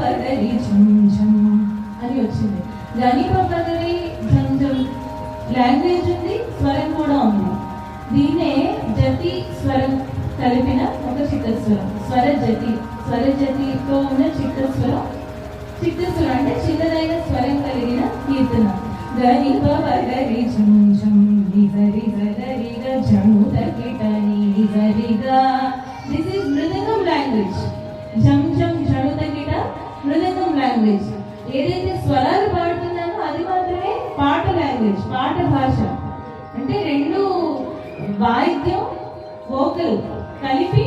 పగరి ఝం ఝం అని వచ్చింది. గని పగరి ఝం ఝం లాంగ్వేజ్ ఉంది, స్వరం కూడా ఉంది. దీన్నే జతి స్వరం కలిపిన ఒక చిత్తస్వరం, స్వరజతితో ఉన్న చిత్తస్వరం అంటే చిన్నదైన స్వరం కలిగిన కీర్తన. గని పగరి ఝం ఝం నిజరి జగరిగ ఝముద కిటని నిజరిగా. This is mridangam language. ఝం ఝం ఝముద కిట మృదంగం లాంగ్వేజ్. ఏదైతే స్వరాలు పాడుతున్నామో అది మాత్రమే పాట లాంగ్వేజ్, పాట భాష. అంటే రెండు వాయిద్యం వోకల్ కలిపి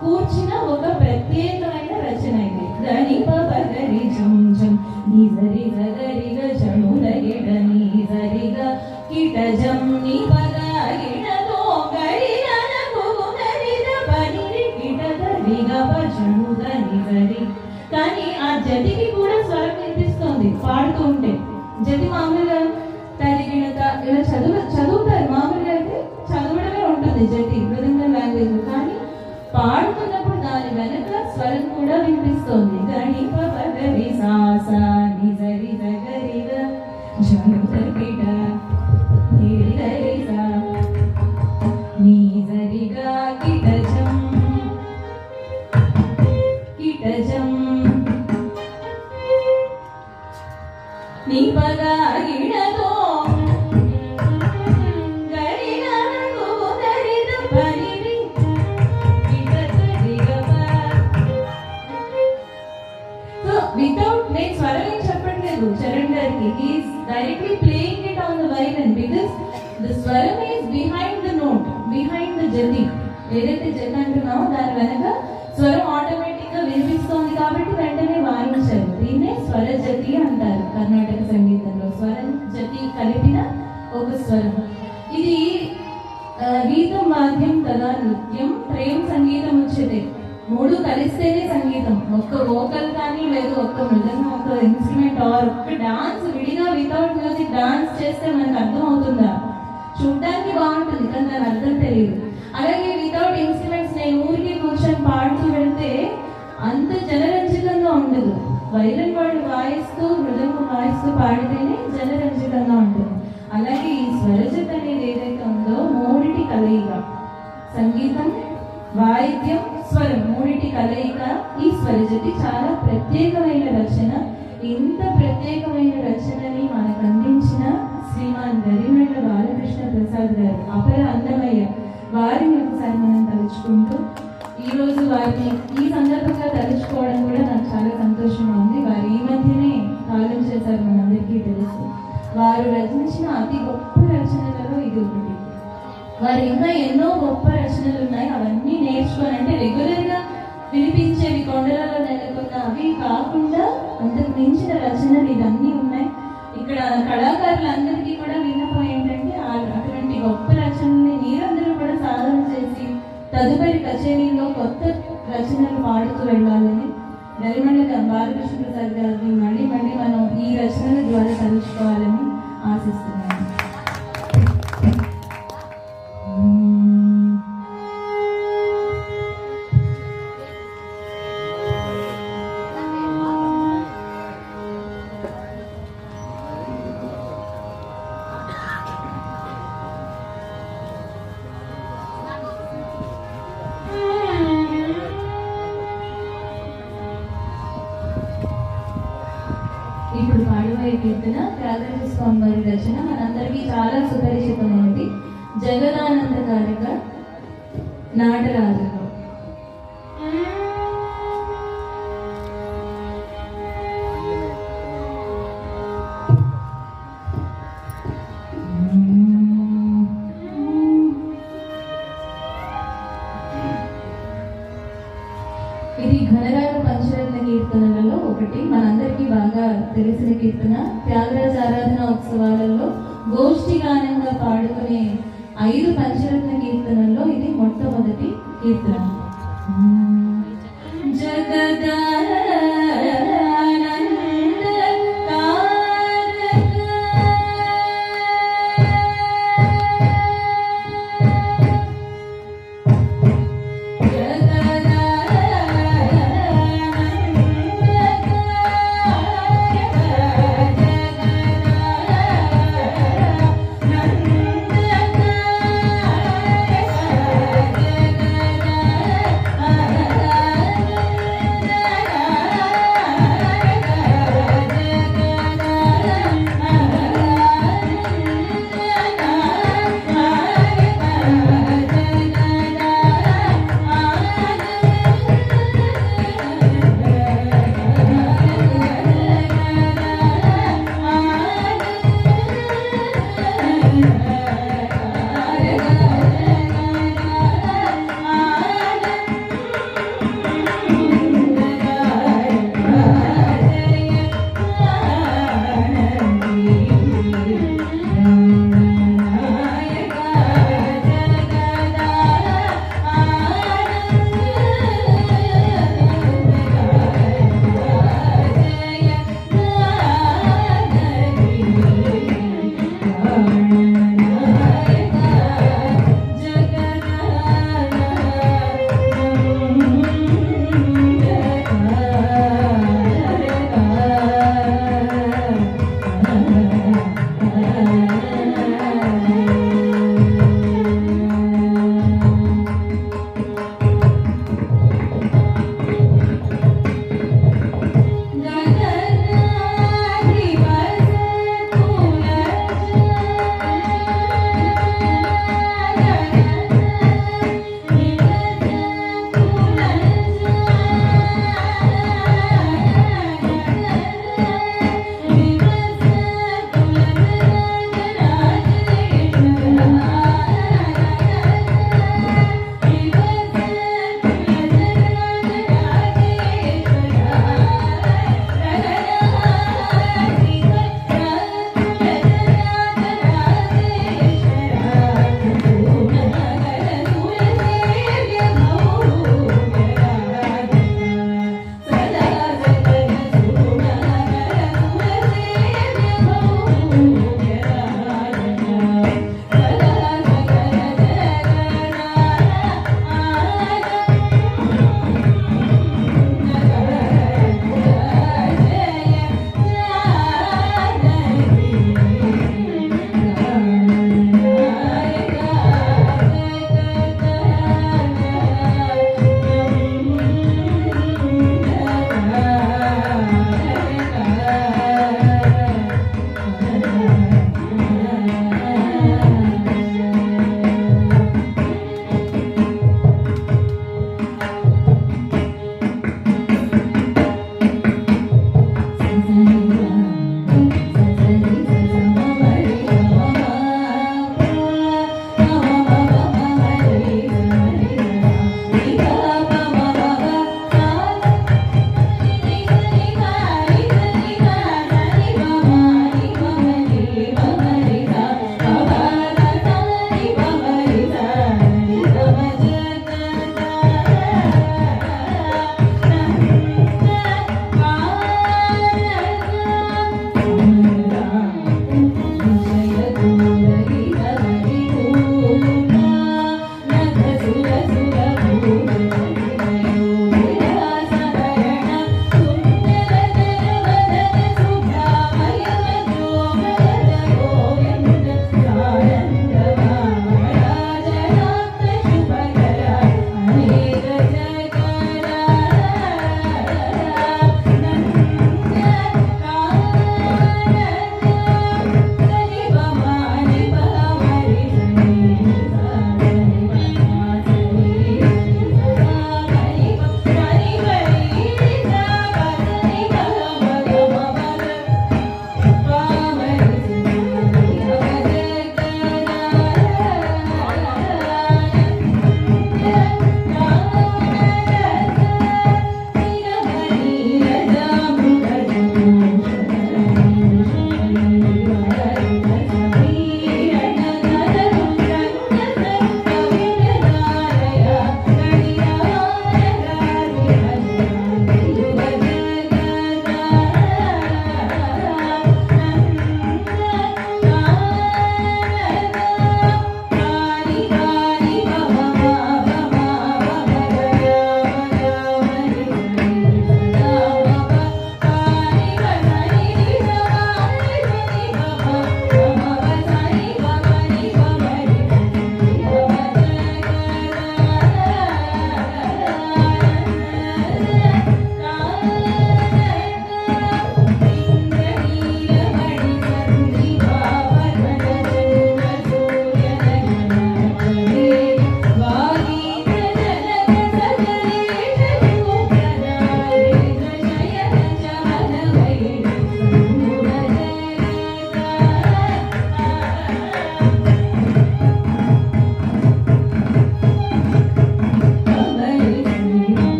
కూర్చిన ఒక ప్రత్యేకమైన రచన ఇది. గని పగరి ఝం ఝం నిజరి జగరిగ ఝముద కిట నిజరిగా కిట ఝం ని పగరిగతో గరిగనకు గరిద పనిరి కిట దరిగ ఝముద నిజరి. కానీ ఆ జతికి కూడా స్వరం వినిపిస్తోంది పాడుతూ ఉంటే. జతి మామూలుగా తరిగినత ఇలా చదువుతారు, మామూలుగా అయితే చదవడమే ఉంటుంది జతి మృదంగం లాంగ్వేజ్. కానీ పాడుతున్నప్పుడు దాని వెనక స్వరం కూడా వినిపిస్తోంది. గని పగరి సాసా నిజరి జగరిగ ఝముద కిట నిజరిగా నిజరిగా కిట ఝం నీ పగరిగతో గరిగనకు గరిద పనిరి కిట దరిగ. సో వితౌట్ నేను స్వరం ఏం చెప్పట్లేదు చరణ్ గారికి, he is directly playing it on the violin because the swaram is behind the note, behind the jati. ఏదైతే జతి అంటున్నామో దాని వెనక స్వరం ఆటోమేటిక్ గా వినిపిస్తోంది కాబట్టి వెంటనే వాయించారు. దీన్నే స్వర జతి అంటారు కర్ణాటక సంగీతంలో. స్వరం జతి కలిపిన ఒక స్వరం. ఇది గీతం వాద్యం కదా నృత్యం ప్రేమ సంగీతం వచ్చేదే. మూడు కలిస్తేనే సంగీతం. ఒక్క వోకల్ కానీ లేదు ఒక్క మృదంగం ఒక ఇన్స్ట్రుమెంట్ ఆర్ ఒక్క డాన్స్ విడిగా వితౌట్ మ్యూజిక్ డాన్స్ చేస్తే మనకు అర్థం అవుతుందా? చూడడానికి బాగుంటుంది కానీ దాని అర్థం తెలియదు. అలాగే వితౌట్ ఇన్స్ట్రుమెంట్స్ నేను ఊరికి కూర్చొని పాడుతూ వెళ్తే అంత జనరంజకంగా ఉండదు. వైలన్ వాళ్ళు వాయిస్తూ మృదంగం వాయిస్తూ పాడితేనే జనరంజకంగా ఉంటుంది. అలాగే ఈ స్వరజత అనేది ఏదైతే ఉందో మూడిటి కలయిక, సంగీతం వాయిద్యం స్వరం మూడిటి కలయిక ఈ స్వరజతి చాలా ప్రత్యేకమైన రచన. ఇంత ప్రత్యేకమైన రచనని మనకు అందించిన శ్రీమాన్ గరిమెళ్ళ బాలకృష్ణ ప్రసాద్ గారు, అపర అందమయ్య, వారిని ఒకసారి మనం తలుచుకుంటూ ఈరోజు వారిని ఈ సందర్భంగా తలుచుకోవడం కూడా నాకు చాలా సంతోషంగా ఉంది. వారు ఈ మధ్యనే కాలం చేశారు, మనందరికీ తెలుసు. వారు రచించిన అతి గొప్ప రచనలలో ఇది ఒకటి. వారు ఇంకా ఎన్నో గొప్ప రచనలు ఉన్నాయి, అవన్నీ నేర్చుకొని అంటే రెగ్యులర్గా వినిపించేవి కొండలలో నెలకొన్న అవి కాకుండా అంతకు మించిన రచనలు ఇవన్నీ ఉన్నాయి. ఇక్కడ కళాకారులందరికీ కూడా విన్నపం ఏంటంటే అటువంటి గొప్ప రచనల్ని మీరందరూ కూడా సాధన చేసి తదుపరి కచేరీలో కొత్త రచనలు పాడుతూ వెళ్ళాలని గరిమెళ్ళ బాలకృష్ణ ప్రసాద్ గారిని మళ్ళీ మనం ఈ రచనల ద్వారా తలుచుకోవాలని ఆశిస్తున్నాను. ఇప్పుడు పాడబోయే కీర్తన త్యాగరాజ స్వామి వారి రచన, మనందరికీ చాలా సుపరిచితమైనది. జగదానందకారిక నాటరాజులో. ఇది ఘనరాగ పంచరత్న కీర్తనలలో ఒకటి. మనందరికీ బాగా తెలిసిన కీర్తన. త్యాగరాజ ఆరాధన ఉత్సవాలలో గోష్ఠి గానంగా పాడుకునే 5 పంచరత్న కీర్తనల్లో ఇది మొట్టమొదటి కీర్తన.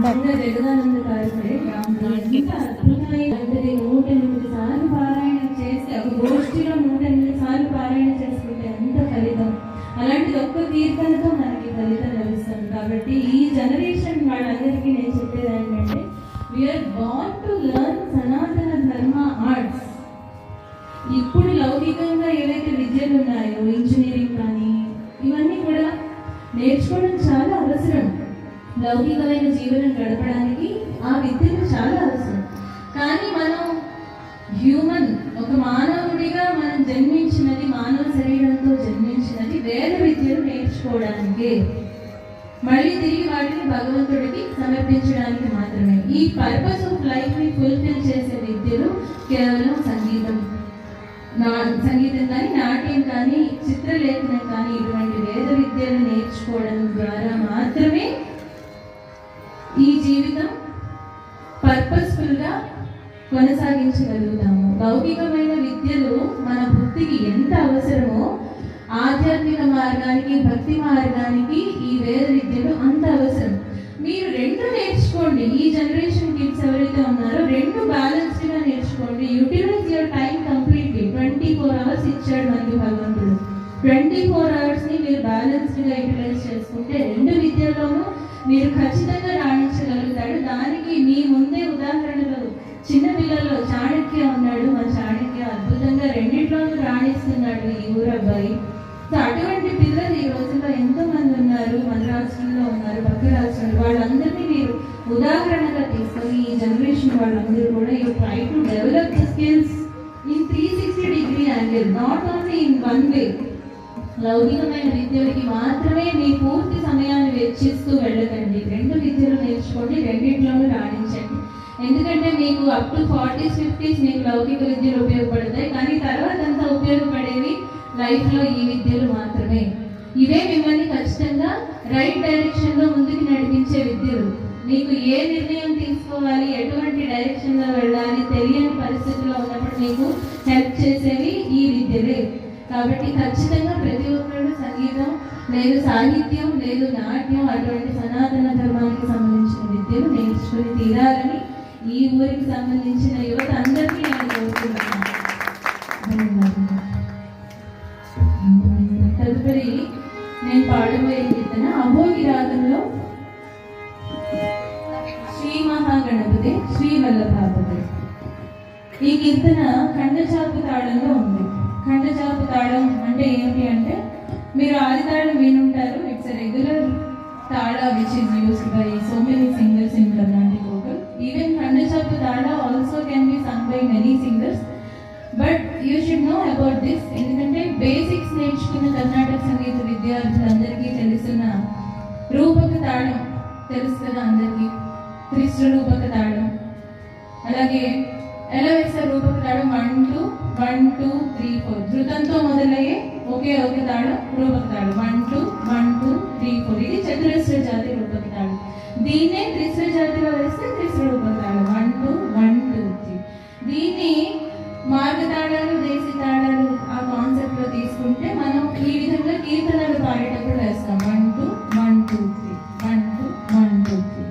నిజంగా జగదానంద గారి ఎంత అద్భుతమైనది. 108 సార్లు పారాయణ చేస్తే, ఒక గోష్ఠిలో 108 సార్లు పారాయణ చేసుకుంటే ఎంత ఫలితం. అలాంటిది ఒక్క కీర్తనతో మనకి ఫలితం లభిస్తుంది. కాబట్టి ఈ జనరేషన్ వాళ్ళందరికీ నేను చెప్పేది ఏంటంటే, వీఆర్ బార్న్ టు లెర్న్ సనాతన ధర్మ ఆర్ట్స్. ఇప్పుడు లౌకికంగా ఏవైతే విద్యలు ఉన్నాయో, ఇంజనీరింగ్ కానీ ఇవన్నీ కూడా నేర్చుకోవడం చాలా అవసరం. లౌకికమైన జీవనం గడపడానికి ఆ విద్యలు చాలా అవసరం. కానీ మనం హ్యూమన్, ఒక మానవుడిగా మనం జన్మించినది, మానవ శరీరంతో జన్మించినది వేద విద్యలు నేర్చుకోవడానికి, మళ్ళీ తిరిగి వాటిని భగవంతుడికి సమర్పించడానికి మాత్రమే. ఈ పర్పస్ ఆఫ్ లైఫ్ ని ఫుల్ఫిల్ చేసే విద్యలు కేవలం సంగీతం కానీ, నాట్యం కానీ, చిత్రలేఖనం కానీ, ఇటువంటి వేద విద్యలు నేర్చుకోవడం ద్వారా మాత్రమే ఈ జీవితం పర్పస్ఫుల్ గా కొనసాగించగలుగుతాము. లౌకికమైన విద్యలు మన బుద్ధికి ఎంత అవసరమో, ఆధ్యాత్మిక మార్గానికి, భక్తి మార్గానికి ఈ వేద విద్యలు అంత అవసరం. మీరు రెండు నేర్చుకోండి. ఈ జనరేషన్ కిడ్స్ ఎవరైతే ఉన్నారో రెండు బ్యాలెన్స్డ్ గా నేర్చుకోండి. Utilise your time completely. 24 hours ఇచ్చాడు మనకి భగవంతుడు. 24 hours ని మీరు బ్యాలెన్స్డ్ గా యూటిలైజ్ చేసుకుంటే రెండు విద్యల్లోనూ మీరు ఖచ్చితంగా రాణించగలుగుతాడు. దానికి మీ ముందే ఉదాహరణలు చిన్న పిల్లల్లో చాణక్య ఉన్నాడు. మా చాణక్య అద్భుతంగా రెండిట్లోనూ రాణిస్తున్నాడు ఈ ఊరబ్బాయి. సో అటువంటి పిల్లలు ఈ రోజుల్లో ఎంతో మంది ఉన్నారు. మన రాష్ట్రంలో ఉన్నారు, పక్క రాష్ట్రంలో. వాళ్ళందరినీ మీరు ఉదాహరణగా తీసుకొని ఈ జనరేషన్ వాళ్ళందరూ కూడా you try to develop the skills in 360 angle, not only in one way. లౌకికమైన విద్యలకి మాత్రమే మీ పూర్తి సమయాన్ని వెచ్చిస్తూ వెళ్ళకండి. రెండు విద్యలు నేర్చుకోండి, రెండింటిలోనూ రాణించండి. ఎందుకంటే మీకు అప్ టు 40s 50s మీకు లౌకిక విద్యలు ఉపయోగపడతాయి. కానీ తర్వాత అంతా ఉపయోగపడేవి లైఫ్లో ఈ విద్యలు మాత్రమే. ఇవే మిమ్మల్ని ఖచ్చితంగా రైట్ డైరెక్షన్లో ముందుకు నడిపించే విద్యలు. మీకు ఏ నిర్ణయం తీసుకోవాలి, ఎటువంటి డైరెక్షన్లో వెళ్ళాలి తెలియని పరిస్థితిలో ఉన్నప్పుడు మీకు హెల్ప్ చేసేవి ఈ విద్యలే. కాబట్టి ఖచ్చితంగా ప్రతి ఒక్కరు సంగీతం లేదు, సాహిత్యం లేదు, నాట్యం, అటువంటి సనాతన ధర్మానికి సంబంధించిన విద్యలు నేర్చుకుని తీరాలని ఈ ఊరికి సంబంధించిన యువత అందరికీ నేను కోరుకుంటున్నాను. తదుపరి నేను పాడబోయే కీర్తన అభోగి రాగంలో శ్రీ మహాగణపతి శ్రీ వల్లభాపతి. ఈ కీర్తన ఖండచాపు తాళంలో ఉంది. ఖండచాపు తాళం అంటే ఏమిటి అంటే, మీరు ఆది తాళం వినుంటారు. It's a regular tala which is used by so many singers in Carnatic vocal. Even Khandachapu tala also can be sung by many singers. But you should know about this. ఎందుకంటే బేసిక్స్ నేర్చుకున్న కర్ణాటక సంగీత విద్యార్థులందరికీ తెలుసున్న రూపక తాళం తెలుసు కదా అందరికీ. త్రిశ్ర రూపక తాళం, అలాగే ఎలా వేస్తారు రూపక తాళం 1 2 1 2 3 4 ధృతంతో మొదలయ్యే ఒకే ఒక తాళం రూపక తాళం 1 2 1 2 3 4. ఇది చతురస్ర జాతి రూపక తాళం. దీన్నే త్రిశ్ర జాతిలో వేస్తే త్రిశ్ర రూపక తాళం 1 2 1 2 3. దీన్ని మార్గ తాళాలు, దేశీ తాళాలు ఆ కాన్సెప్ట్ లో తీసుకుంటే మనం ఈ విధంగా కీర్తనలు పాడేటప్పుడు వేస్తాం 1 2 1 2 3 1 2 1 2 3.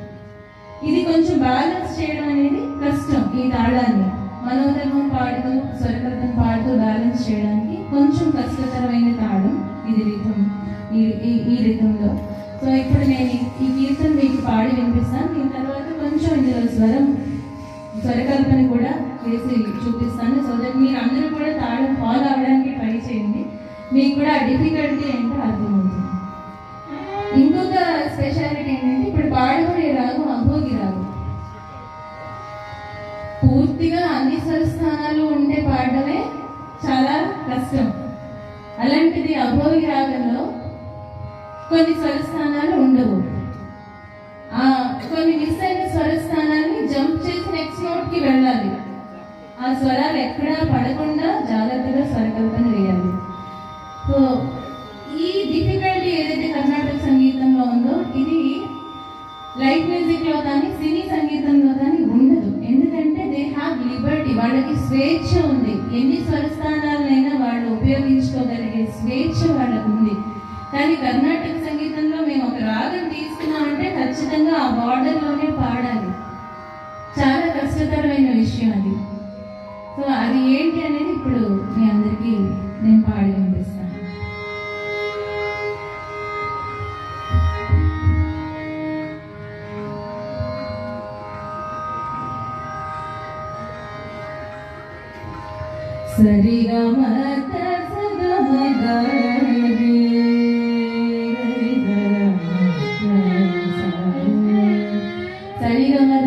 ఇది కొంచెం బ్యాలెన్స్ చేయడం అనేది కష్టం. ఈ తాళాన్ని మనోధర్మం పాడుతూ, స్వరకర్తం పాడుతూ బ్యాలెన్స్ చేయడానికి కొంచెం కష్టతరమైన తాళం ఇది రిథం, ఈ రిథంలో. సో ఇప్పుడు నేను ఈ కీర్తన మీకు పాడి వినిపిస్తాను. దీని తర్వాత కొంచెం ఇందులో స్వరకల్పన కూడా చేసి చూపిస్తాను. సో దట్ మీరు అందరూ కూడా తాళం ఫాలో అవ్వడానికి ట్రై చేయండి. మీకు కూడా ఆ డిఫికల్టీ ఏంటో అర్థమవుతుంది. ఇంకొక స్పెషాలిటీ ఏంటంటే, ఇప్పుడు పాడబోయే రాగం అభోగి రాగం. పూర్తిగా అన్ని స్వరస్థానాలు ఉంటే పాడడమే చాలా కష్టం. అలాంటిది అభోగి రాగంలో కొన్ని స్వరస్థానాలు ఉండవు. కొన్ని మిస్ అయిన స్వరస్థానాన్ని జంప్ చేసి నెక్స్ట్ నోట్ కి వెళ్ళాలి. ఆ స్వరాలు ఎక్కడా పడకుండా జాగ్రత్తగా స్వరకల్పన వేయాలి. సో ఈ డిఫికల్టీ ఏదైతే కర్ణాటక సంగీతంలో ఉందో, ఇది లైట్ మ్యూజిక్ లో కానీ సినీ సంగీతంలో కానీ ఉండదు. ఎందుకంటే దే హ్యావ్ లిబర్టీ, వాళ్ళకి స్వేచ్ఛ ఉంది. ఎన్ని స్వరస్థానాలైనా వాళ్ళు ఉపయోగించుకోగలిగే స్వేచ్ఛ వాళ్ళకు ఉంది. కానీ కర్ణాటక సంగీతంలో మేము ఒక రాగం తీసుకున్నామంటే ఖచ్చితంగా ఆ బార్డర్లోనే పాడాలి. చాలా కష్టతరమైన విషయం అది. సో అది ఏంటి అనేది ఇప్పుడు మీ అందరికీ నేను పాడి వినిపిస్తాను. సరిగమ సరిగమ